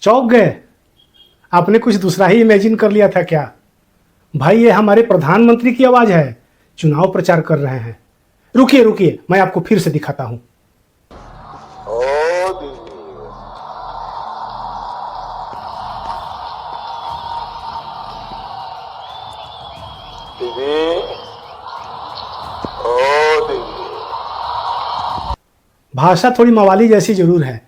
चौंक गए? आपने कुछ दूसरा ही इमेजिन कर लिया था क्या? भाई ये हमारे प्रधानमंत्री की आवाज है, चुनाव प्रचार कर रहे हैं। रुकिए रुकिए, मैं आपको फिर से दिखाता हूं। भाषा थोड़ी मवाली जैसी जरूर है,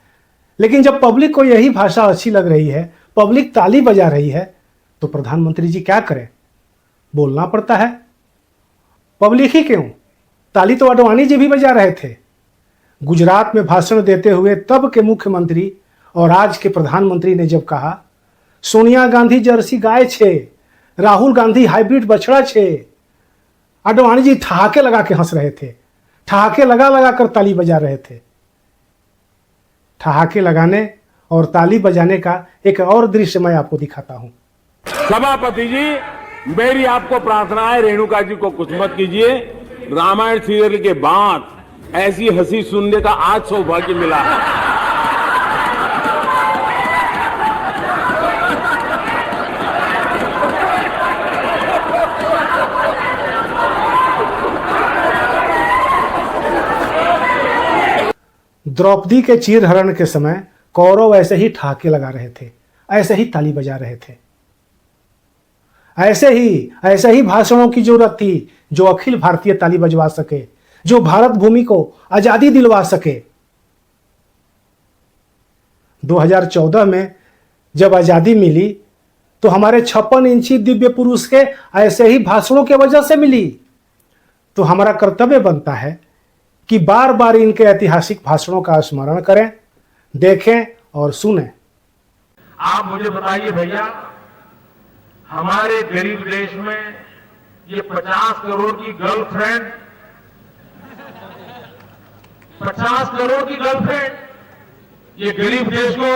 लेकिन जब पब्लिक को यही भाषा अच्छी लग रही है, पब्लिक ताली बजा रही है, तो प्रधानमंत्री जी क्या करें? बोलना पड़ता है। पब्लिक ही क्यों, ताली तो आडवाणी जी भी बजा रहे थे। गुजरात में भाषण देते हुए तब के मुख्यमंत्री और आज के प्रधानमंत्री ने जब कहा, सोनिया गांधी जर्सी गाय छे, राहुल गांधी हाइब्रिड बछड़ा छे, आडवाणी जी ठहाके लगा के हंस रहे थे, ठहाके लगा लगा कर ताली बजा रहे थे। ठहाके लगाने और ताली बजाने का एक और दृश्य मैं आपको दिखाता हूं। सभापति जी, मेरी आपको प्रार्थना है, रेणुका जी को कुछ मत कीजिए। रामायण सीरियल के बाद ऐसी हंसी सुनने का आज सौभाग्य मिला है। द्रौपदी के चीरहरण के समय कौरव ऐसे ही ठहाके लगा रहे थे, ऐसे ही ताली बजा रहे थे। ऐसे ही भाषणों की जरूरत थी जो अखिल भारतीय ताली बजवा सके, जो भारत भूमि को आजादी दिलवा सके। 2014 में जब आजादी मिली तो हमारे 56 इंची दिव्य पुरुष के ऐसे ही भाषणों की वजह से मिली। तो हमारा कर्तव्य बनता है कि बार बार इनके ऐतिहासिक भाषणों का स्मरण करें, देखें और सुनें। आप मुझे बताइए भैया, हमारे गरीब देश में ये 50 करोड़ की गर्लफ्रेंड, 50 करोड़ की गर्लफ्रेंड, ये गरीब देश को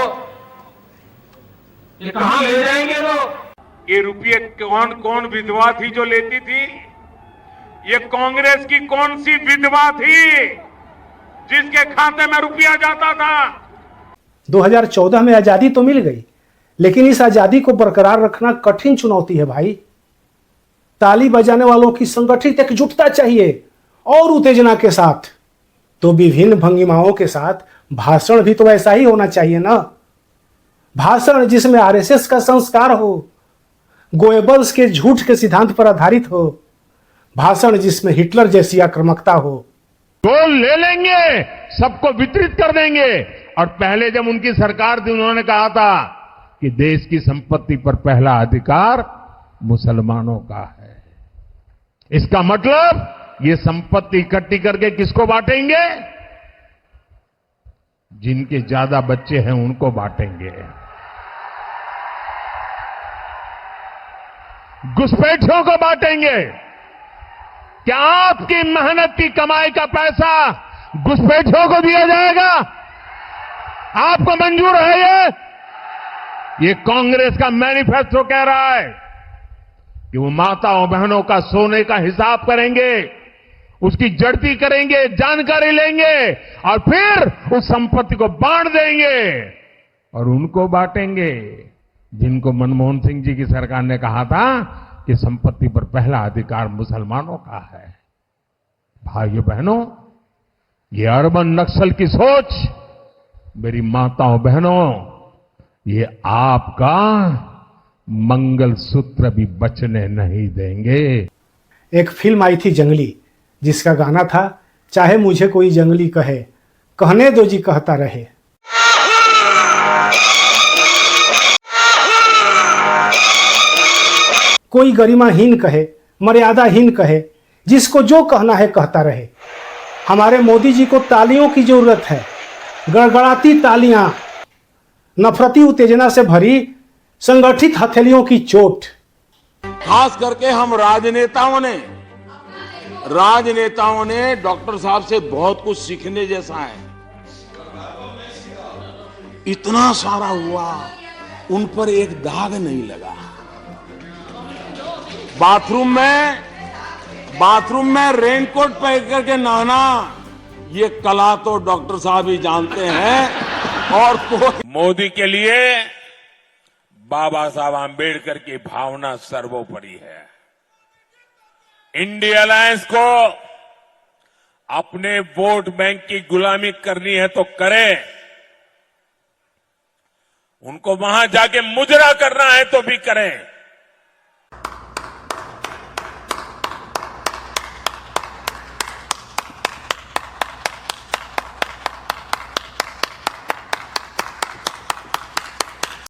ये कहां ले जाएंगे लोग? ये रुपये कौन कौन विधवा थी जो लेती थी? ये कांग्रेस की कौन सी विधवा थी जिसके खाते में रुपया जाता था? 2014 में आजादी तो मिल गई, लेकिन इस आजादी को बरकरार रखना कठिन चुनौती है भाई। ताली बजाने वालों की संगठित एकजुटता चाहिए और उत्तेजना के साथ। तो विभिन्न भंगिमाओं के साथ भाषण भी तो ऐसा ही होना चाहिए ना। भाषण जिसमें आरएसएस का संस्कार हो, गोएबल्स के झूठ के सिद्धांत पर आधारित हो, भाषण जिसमें हिटलर जैसी आक्रामकता हो। तो ले लेंगे, सबको वितरित कर देंगे। और पहले जब उनकी सरकार थी, उन्होंने कहा था कि देश की संपत्ति पर पहला अधिकार मुसलमानों का है। इसका मतलब ये संपत्ति इकट्ठी करके किसको बांटेंगे? जिनके ज्यादा बच्चे हैं उनको बांटेंगे। घुसपैठियों को बांटेंगे। क्या आपकी मेहनत की कमाई का पैसा घुसपैठियों को दिया जाएगा? आपको मंजूर है? ये कांग्रेस का मैनिफेस्टो कह रहा है कि वो माताओं बहनों का सोने का हिसाब करेंगे, उसकी जड़ती करेंगे, जानकारी लेंगे और फिर उस संपत्ति को बांट देंगे। और उनको बांटेंगे जिनको मनमोहन सिंह जी की सरकार ने कहा था कि संपत्ति पर पहला अधिकार मुसलमानों का है। भाइयों बहनों, ये अर्बन नक्सल की सोच, मेरी माताओं बहनों, ये आपका मंगलसूत्र भी बचने नहीं देंगे। एक फिल्म आई थी जंगली, जिसका गाना था, चाहे मुझे कोई जंगली कहे, कहने दो जी कहता रहे। कोई गरिमाहीन कहे, मर्यादाहीन कहे, जिसको जो कहना है कहता रहे। हमारे मोदी जी को तालियों की जरूरत है, गड़गड़ाती तालियां, नफरती उत्तेजना से भरी संगठित हथेलियों की चोट। खास करके हम राजनेताओं ने डॉक्टर साहब से बहुत कुछ सीखने जैसा है। इतना सारा हुआ, उन पर एक दाग नहीं लगा। बाथरूम में रेनकोट पहन करके नहाना, ये कला तो डॉक्टर साहब ही जानते हैं। और मोदी के लिए बाबा साहब आंबेडकर की भावना सर्वोपरि है। इंडिया अलायंस को अपने वोट बैंक की गुलामी करनी है तो करें, उनको वहां जाके मुजरा करना है तो भी करें,